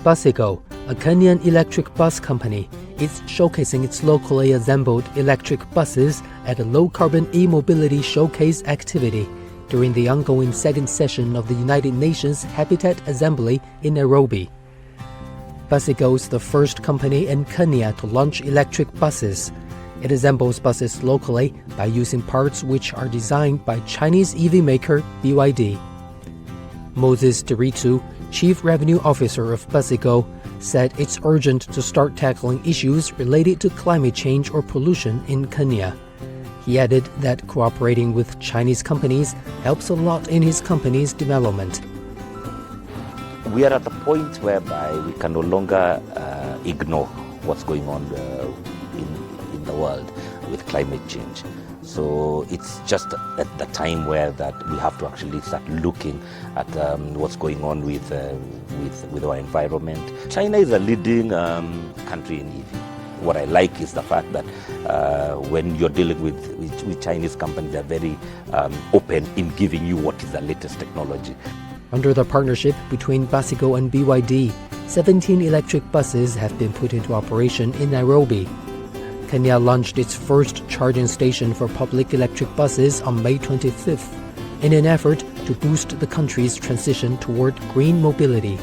Basigo, a Kenyan electric bus company, is showcasing its locally assembled electric buses at a low-carbon e-mobility showcase activity during the ongoing second session of the United Nations Habitat Assembly in Nairobi. Basigo is the first company in Kenya to launch electric buses. It assembles buses locally by using parts which are designed by Chinese EV maker BYD. Moses Deritu, Chief Revenue Officer of Basigo, said it's urgent to start tackling issues related to climate change or pollution in Kenya. He added that cooperating with Chinese companies helps a lot in his company's development. We are at a point whereby we can no longer ignore what's going on in the world with climate change. So it's just at the time where that we have to actually start looking at what's going on with our environment. China is a leading country in EV. What I like is the fact that when you're dealing with Chinese companies, they're very open in giving you what is the latest technology. Under the partnership between Basigo and BYD, 17 electric buses have been put into operation in Nairobi. Kenya launched its first charging station for public electric buses on May 25th in an effort to boost the country's transition toward green mobility.